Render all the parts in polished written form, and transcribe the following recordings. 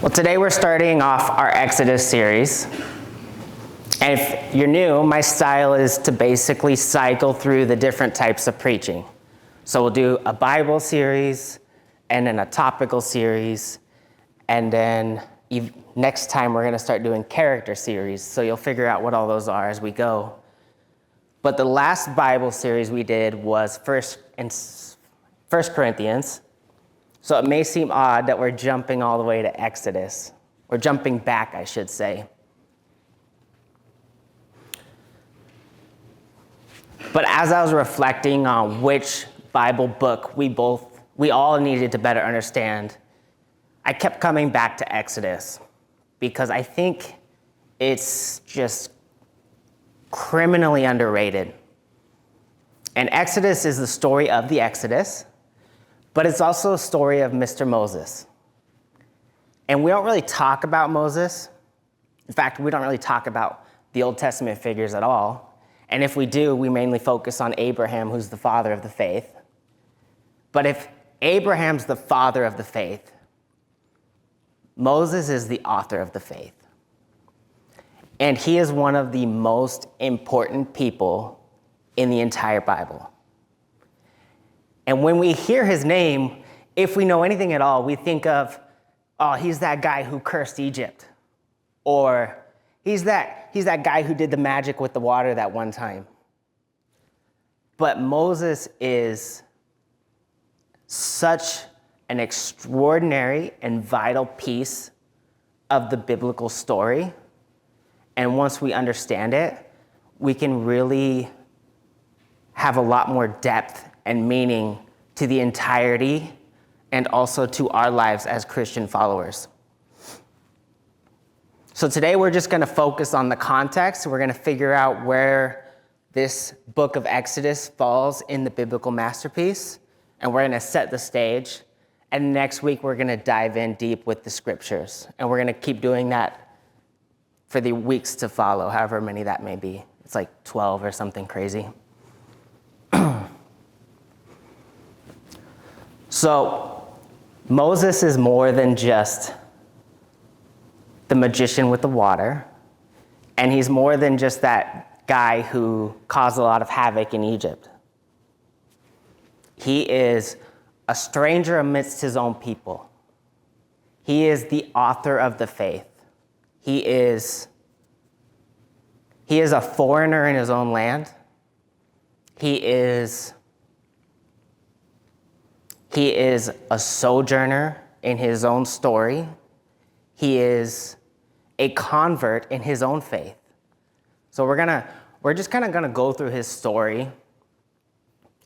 Well, today we're starting off our Exodus series. And if you're new, my style is to basically cycle through the different types of preaching. So we'll do a Bible series, and then a topical series, and then next time we're going to start doing character series. So you'll figure out what all those are as we go. But the last Bible series we did was First Corinthians. So it may seem odd that we're jumping all the way to Exodus, or jumping back, I should say. But as I was reflecting on which Bible book we all needed to better understand, I kept coming back to Exodus because I think it's just criminally underrated. And Exodus is the story of the Exodus, but it's also a story of Mr. Moses. And we don't really talk about Moses. In fact, we don't really talk about the Old Testament figures at all. And if we do, we mainly focus on Abraham, who's the father of the faith. But if Abraham's the father of the faith, Moses is the author of the faith. And he is one of the most important people in the entire Bible. And when we hear his name, if we know anything at all, we think of, oh, he's that guy who cursed Egypt. Or he's that guy who did the magic with the water that one time. But Moses is such an extraordinary and vital piece of the biblical story. And once we understand it, we can really have a lot more depth and meaning to the entirety and also to our lives as Christian followers. So today we're just going to focus on the context. We're going to figure out where this book of Exodus falls in the biblical masterpiece, and we're going to set the stage. And next week we're going to dive in deep with the scriptures, and we're going to keep doing that for the weeks to follow, however many that may be. It's like 12 or something crazy. So Moses is more than just the magician with the water, and he's more than just that guy who caused a lot of havoc in Egypt. He is a stranger amidst his own people. He is the author of the faith. He is a foreigner in his own land. He is a sojourner in his own story. He is a convert in his own faith. So we're just kind of gonna go through his story.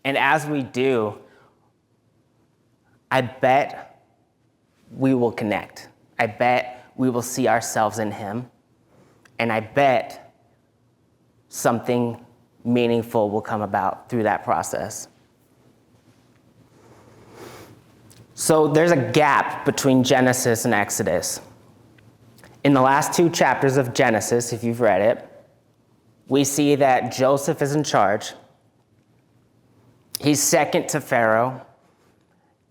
And as we do, I bet we will connect. I bet we will see ourselves in him. And I bet something meaningful will come about through that process. So there's a gap between Genesis and Exodus. In the last two chapters of Genesis, if you've read it, we see that Joseph is in charge. He's second to Pharaoh.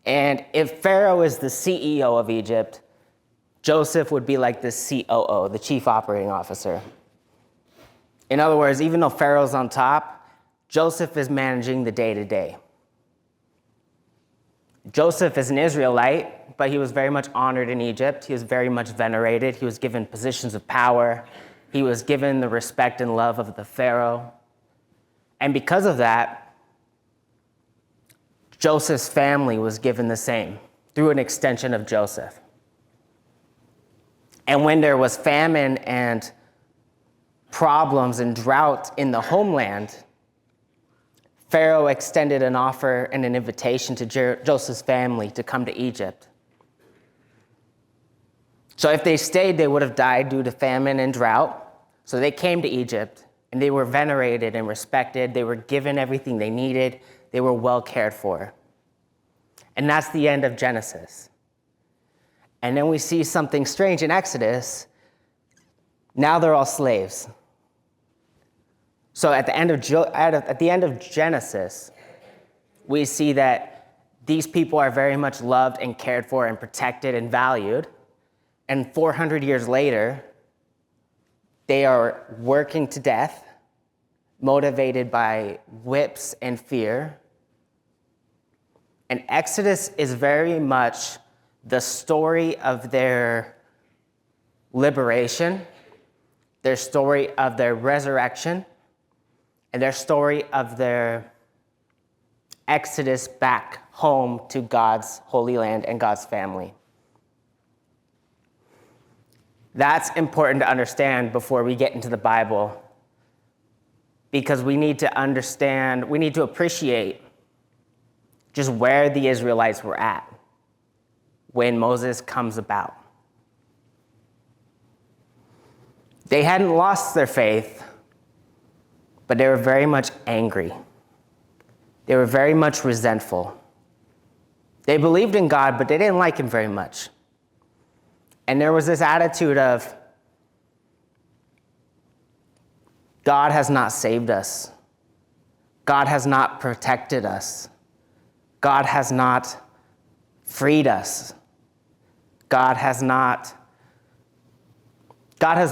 And if Pharaoh is the CEO of Egypt, Joseph would be like the COO, the chief operating officer. In other words, even though Pharaoh's on top, Joseph is managing the day-to-day. Joseph is an Israelite, but he was very much honored in Egypt. He was very much venerated. He was given positions of power. He was given the respect and love of the Pharaoh. And because of that, Joseph's family was given the same through an extension of Joseph. And when there was famine and problems and drought in the homeland, Pharaoh extended an offer and an invitation to Joseph's family to come to Egypt. So if they stayed, they would have died due to famine and drought. So they came to Egypt, and they were venerated and respected. They were given everything they needed. They were well cared for. And that's the end of Genesis. And then we see something strange in Exodus. Now they're all slaves. So at the end of Genesis, we see that these people are very much loved and cared for and protected and valued. And 400 years later, they are working to death, motivated by whips and fear. And Exodus is very much the story of their liberation, their story of their resurrection, and their story of their exodus back home to God's holy land and God's family. That's important to understand before we get into the Bible, because we need to understand, we need to appreciate just where the Israelites were at when Moses comes about. They hadn't lost their faith, but they were very much angry. They were very much resentful. They believed in God, but they didn't like him very much. And there was this attitude of, God has not saved us. God has not protected us. God has not freed us. God has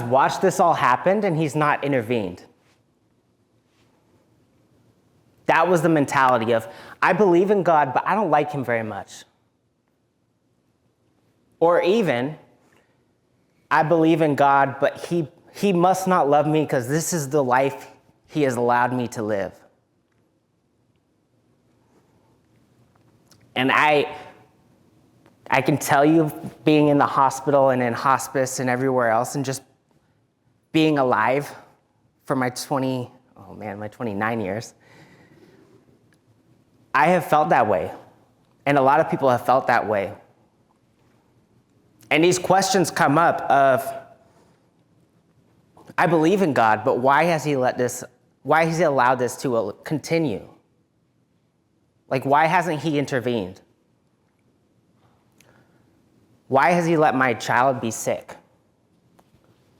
watched this all happen and he's not intervened. That was the mentality of, I believe in God, but I don't like him very much. Or even, I believe in God, but he must not love me because this is the life he has allowed me to live. And I can tell you, being in the hospital and in hospice and everywhere else, and just being alive for my 29 years, I have felt that way. And a lot of people have felt that way. And these questions come up of, I believe in God, but why has he allowed this to continue? Like, why hasn't he intervened? Why has he let my child be sick?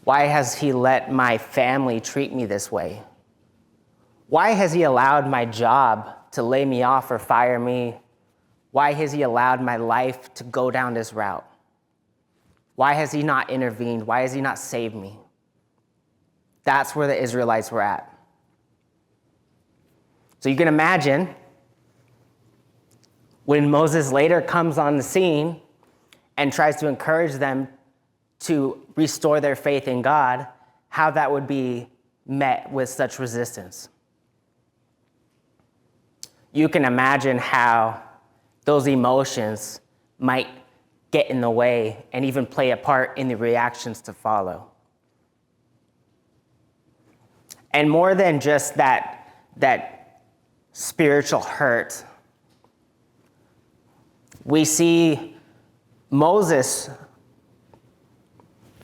Why has he let my family treat me this way? Why has he allowed my job to lay me off or fire me? Why has he allowed my life to go down this route? Why has he not intervened? Why has he not saved me? That's where the Israelites were at. So you can imagine when Moses later comes on the scene and tries to encourage them to restore their faith in God, how that would be met with such resistance. You can imagine how those emotions might get in the way and even play a part in the reactions to follow. And more than just that spiritual hurt, we see Moses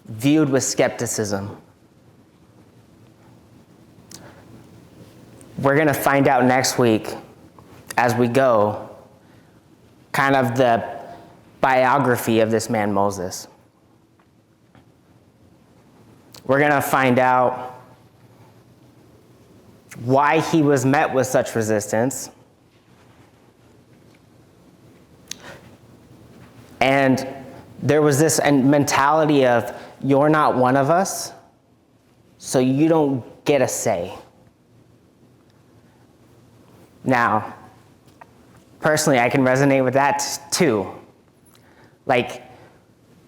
viewed with skepticism. We're going to find out next week as we go kind of the biography of this man Moses. We're going to find out why he was met with such resistance. And there was this mentality of, you're not one of us, so you don't get a say. Now, personally, I can resonate with that too. Like,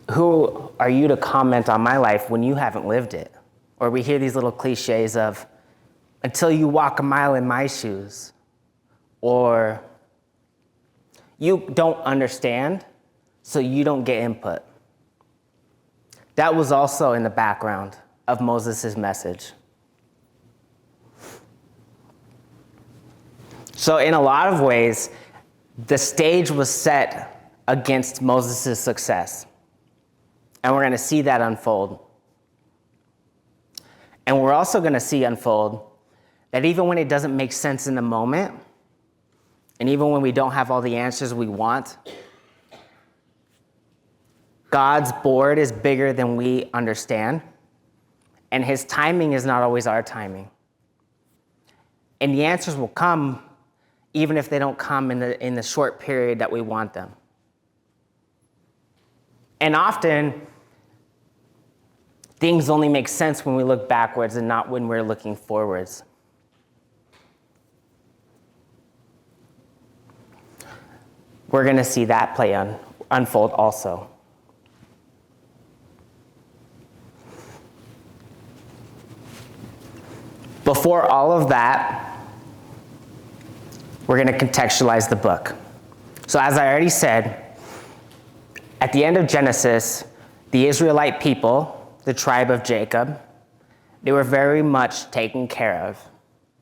who are you to comment on my life when you haven't lived it? Or we hear these little cliches of, until you walk a mile in my shoes. Or, you don't understand, so you don't get input. That was also in the background of Moses' message. So in a lot of ways, the stage was set against Moses' success. And we're going to see that unfold. And we're also going to see unfold that even when it doesn't make sense in the moment, and even when we don't have all the answers we want, God's board is bigger than we understand, and his timing is not always our timing. And the answers will come even if they don't come in the short period that we want them. And often, things only make sense when we look backwards and not when we're looking forwards. We're going to see that play unfold also. Before all of that, we're going to contextualize the book. So as I already said, at the end of Genesis, the Israelite people, the tribe of Jacob, they were very much taken care of.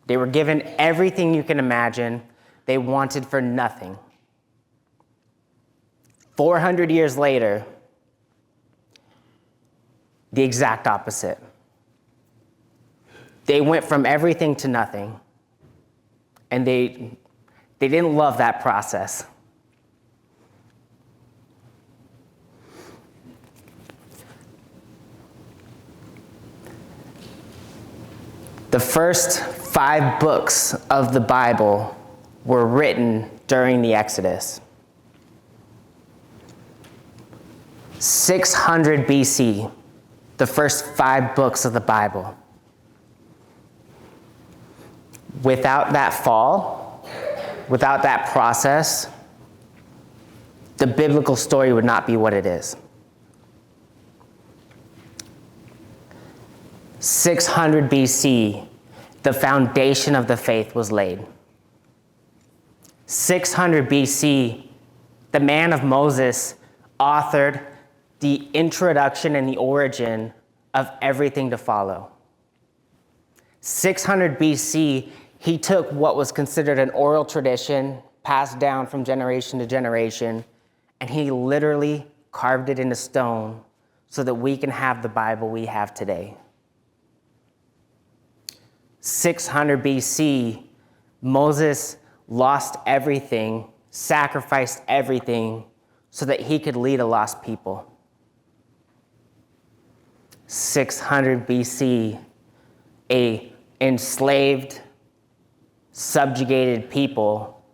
They were given everything you can imagine. They wanted for nothing. 400 years later, the exact opposite. They went from everything to nothing, and they didn't love that process. The first 5 books of the Bible were written during the Exodus. 600 BC, the first 5 books of the Bible. Without that fall, without that process, the biblical story would not be what it is. 600 BC, the foundation of the faith was laid. 600 BC, the man of Moses authored the introduction and the origin of everything to follow. 600 BC, he took what was considered an oral tradition passed down from generation to generation, and he literally carved it into stone so that we can have the Bible we have today. 600 BC, Moses lost everything, sacrificed everything so that he could lead a lost people. 600 BC, a enslaved, subjugated people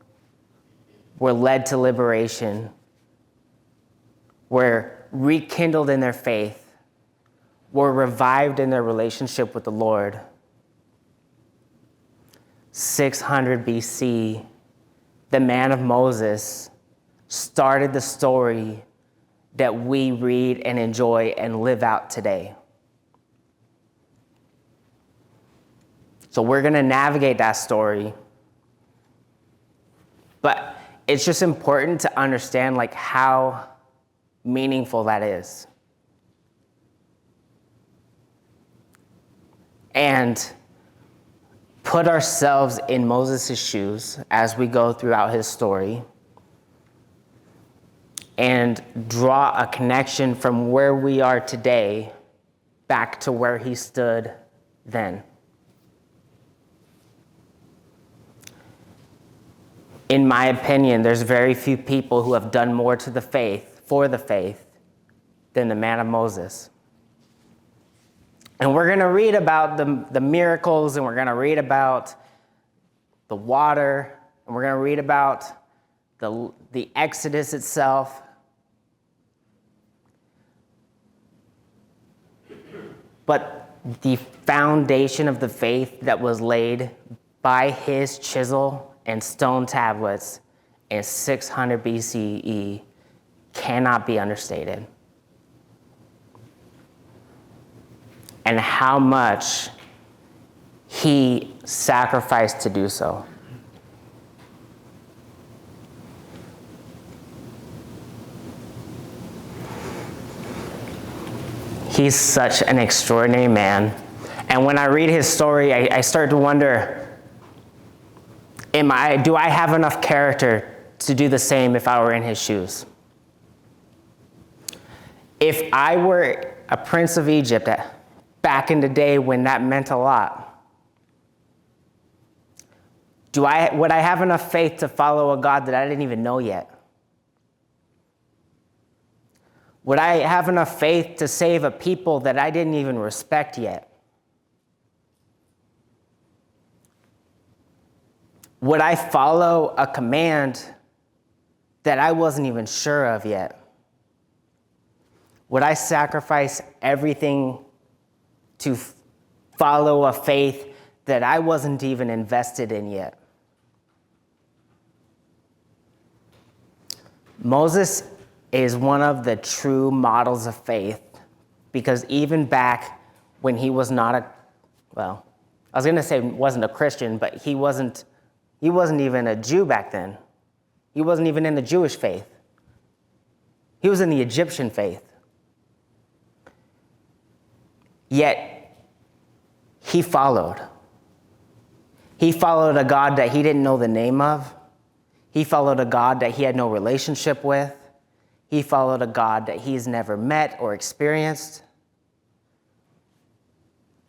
were led to liberation, were rekindled in their faith, were revived in their relationship with the Lord. 600 BC, the man of Moses started the story that we read and enjoy and live out today. So we're going to navigate that story. But it's just important to understand how meaningful that is. And put ourselves in Moses' shoes as we go throughout his story and draw a connection from where we are today back to where he stood then. In my opinion, there's very few people who have done more to the faith, for the faith, than the man of Moses. And we're going to read about the miracles, and we're going to read about the water, and we're going to read about the Exodus itself. But the foundation of the faith that was laid by his chisel and stone tablets in 600 BCE cannot be understated. And how much he sacrificed to do so. He's such an extraordinary man. And when I read his story, I start to wonder, do I have enough character to do the same if I were in his shoes? If I were a prince of Egypt back in the day when that meant a lot, would I have enough faith to follow a God that I didn't even know yet? Would I have enough faith to save a people that I didn't even respect yet? Would I follow a command that I wasn't even sure of yet? Would I sacrifice everything to follow a faith that I wasn't even invested in yet. Moses is one of the true models of faith, because even back when he was not I was going to say wasn't a Christian, but he wasn't even a Jew back then. He wasn't even in the Jewish faith. He was in the Egyptian faith. Yet, he followed. He followed a God that he didn't know the name of. He followed a God that he had no relationship with. He followed a God that he's never met or experienced.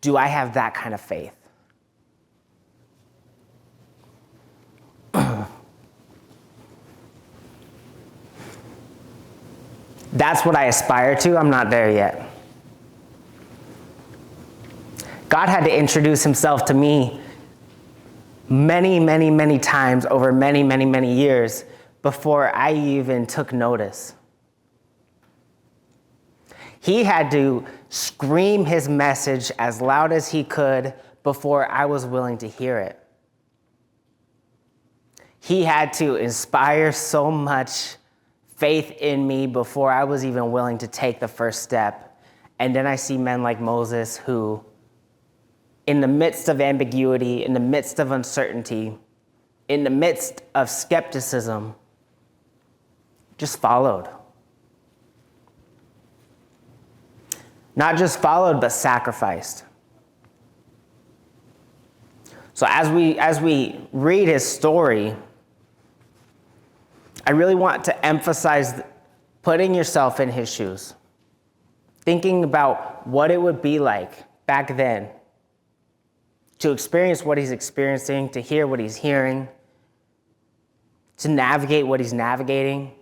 Do I have that kind of faith? That's what I aspire to. I'm not there yet. God had to introduce himself to me many, many, many times over many, many, many years before I even took notice. He had to scream his message as loud as he could before I was willing to hear it. He had to inspire so much faith in me before I was even willing to take the first step. And then I see men like Moses who, in the midst of ambiguity, in the midst of uncertainty, in the midst of skepticism, just followed. Not just followed, but sacrificed. So as we read his story, I really want to emphasize putting yourself in his shoes, thinking about what it would be like back then to experience what he's experiencing, to hear what he's hearing, to navigate what he's navigating.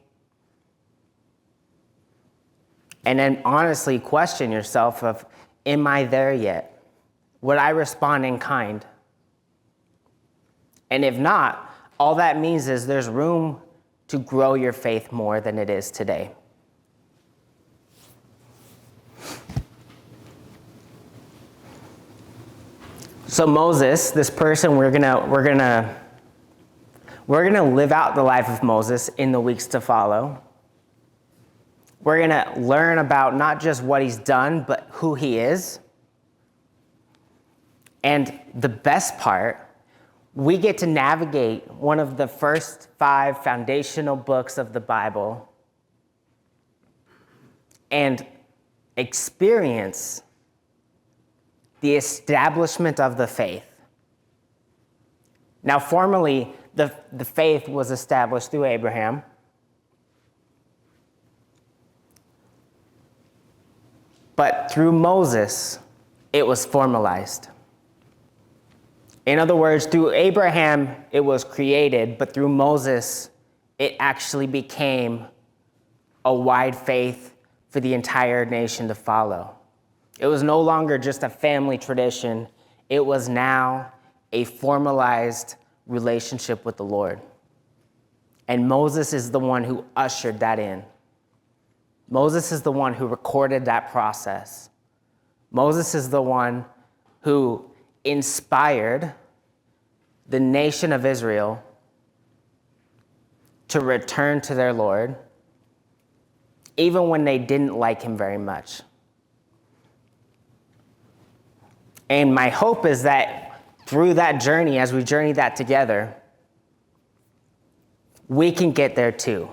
And then honestly question yourself of, am I there yet? Would I respond in kind? And if not, all that means is there's room to grow your faith more than it is today. So Moses, this person, we're gonna live out the life of Moses in the weeks to follow. We're gonna learn about not just what he's done, but who he is. And the best part, we get to navigate one of the first 5 foundational books of the Bible and experience the establishment of the faith. Now, formally, the faith was established through Abraham. But through Moses, it was formalized. In other words, through Abraham, it was created, but through Moses, it actually became a wide faith for the entire nation to follow. It was no longer just a family tradition. It was now a formalized relationship with the Lord. And Moses is the one who ushered that in. Moses is the one who recorded that process. Moses is the one who inspired the nation of Israel to return to their Lord, even when they didn't like him very much. And my hope is that through that journey, as we journey that together, we can get there too.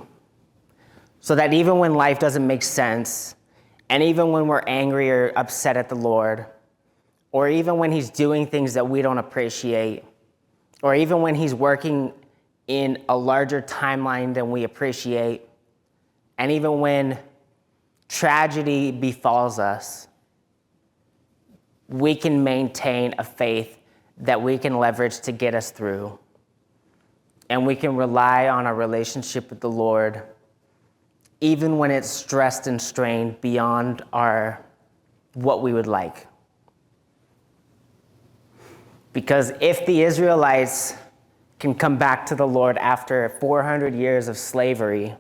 So that even when life doesn't make sense, and even when we're angry or upset at the Lord, or even when he's doing things that we don't appreciate, or even when he's working in a larger timeline than we appreciate, and even when tragedy befalls us, we can maintain a faith that we can leverage to get us through. And we can rely on our relationship with the Lord, even when it's stressed and strained beyond what we would like. Because if the Israelites can come back to the Lord after 400 years of slavery,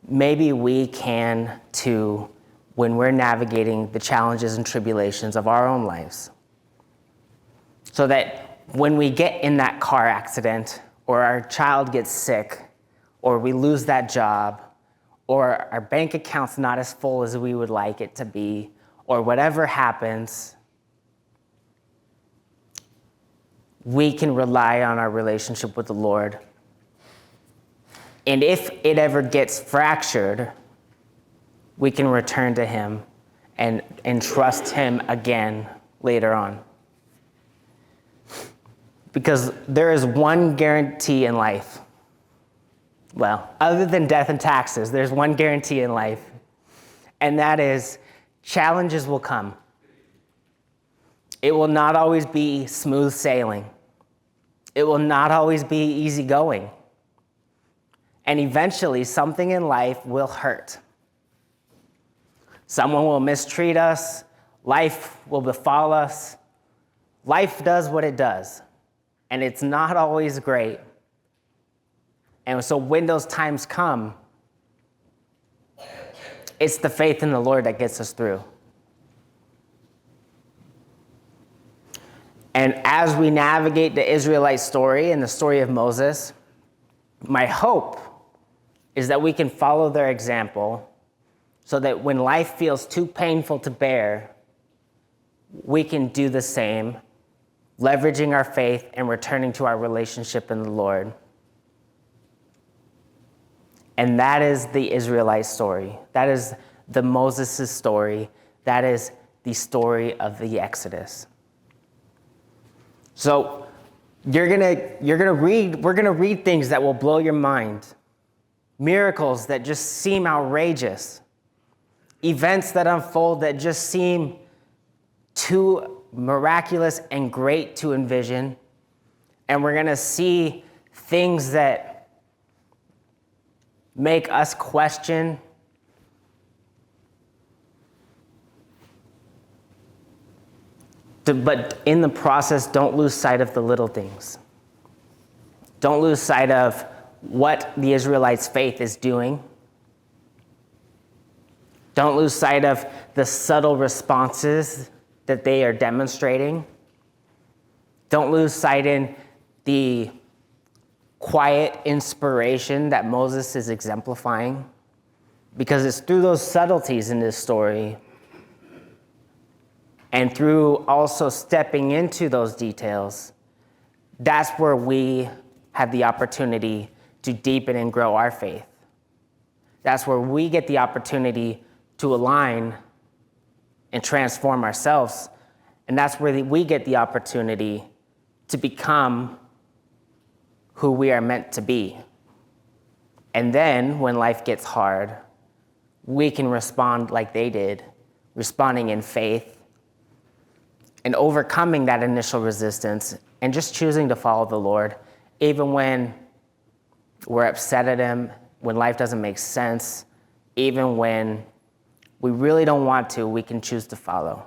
maybe we can too when we're navigating the challenges and tribulations of our own lives. So that when we get in that car accident, or our child gets sick, or we lose that job, or our bank account's not as full as we would like it to be, or whatever happens, we can rely on our relationship with the Lord. And if it ever gets fractured, we can return to him and trust him again later on. Because there is one guarantee in life. Well, other than death and taxes, there's one guarantee in life, and that is challenges will come. It will not always be smooth sailing. It will not always be easygoing. And eventually, something in life will hurt. Someone will mistreat us. Life will befall us. Life does what it does, and it's not always great. And so when those times come, it's the faith in the Lord that gets us through. And as we navigate the Israelite story and the story of Moses, my hope is that we can follow their example so that when life feels too painful to bear, we can do the same, leveraging our faith and returning to our relationship in the Lord. And that is the Israelite story. That is the Moses' story. That is the story of the Exodus. So we're gonna read things that will blow your mind. Miracles that just seem outrageous. Events that unfold that just seem too miraculous and great to envision. And we're gonna see things that make us question but in the process, don't lose sight of the little things. Don't lose sight of what the Israelites' faith is doing. Don't lose sight of the subtle responses that they are demonstrating. Don't lose sight in the quiet inspiration that Moses is exemplifying, because it's through those subtleties in this story and through also stepping into those details, that's where we have the opportunity to deepen and grow our faith. That's where we get the opportunity to align and transform ourselves. And that's where we get the opportunity to become who we are meant to be. And then when life gets hard, we can respond like they did, responding in faith and overcoming that initial resistance and just choosing to follow the Lord, even when we're upset at him, when life doesn't make sense, even when we really don't want to, we can choose to follow.